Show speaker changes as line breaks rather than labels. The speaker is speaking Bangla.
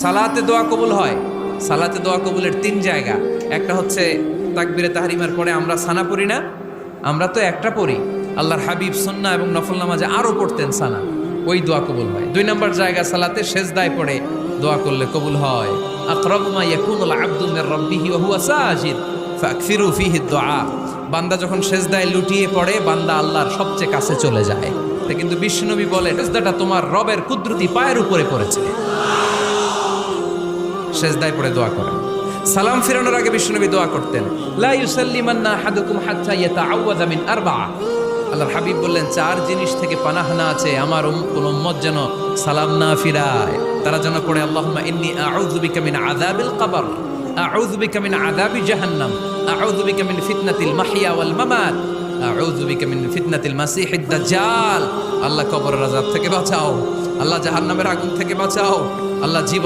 সালাতে দোয়া কবুল হয়। সালাতে দোয়া কবুলের 3 জায়গা। একটা হচ্ছে তাকবীরে তাহরিমার পরে আমরা সানা পড়ি না, আমরা তো একটা পড়ি। আল্লাহর হাবিব সুন্নাহ এবং নফল নামাজে আরো পড়তেন সানা, ওই দোয়া কবুল হয়। 2 নম্বর জায়গা সালাতে সেজদায় পড়ে দোয়া করলে কবুল হয়। আকরাবু মা ইয়াকুনুল আবদু মির রাব্বিহি ওয়া হুয়া সাজিদ ফাকসিরু ফিহি দুআ। বান্দা যখন সেজদায় লুটিয়ে পড়ে, বান্দা আল্লাহর সবচেয়ে কাছে চলে যায়। তা কিন্তু বিশ্বনবী বলে, সেজদাটা তোমার রবের কুদরতি পায়ের উপরে পড়েছে। সেজদায় পড়ে দোয়া করেন। সালাম ফিরানোর আগে বিশ্বনবী দোয়া করতেন, লা ইউসাল্লিমান্না আহাদুকুম হাত্তা ইয়াতাআওয়াযা মিন আরবা'a। আল্লাহর হাবিব বললেন, 4 জিনিস থেকে পানাহ না আছে আমার কোন উম্মত যেন সালাম না ফিরায়। তারা যেন পড়ে, আল্লাহুম্মা ইন্নী আউযু বিকা মিন আযাবিল কবর, আউযু বিকা মিন আযাবি জাহান্নাম, আউযু বিকা মিন ফিতনাতিল মাহইয়া ওয়াল মামাত, আউযু বিকা মিন ফিতনাতিল মাসিহিদ দাজ্জাল। আল্লাহ কবরের আযাব থেকে বাঁচাও, আল্লাহ জাহান্নামের আগুন থেকে বাঁচাও, আল্লাহ জীবন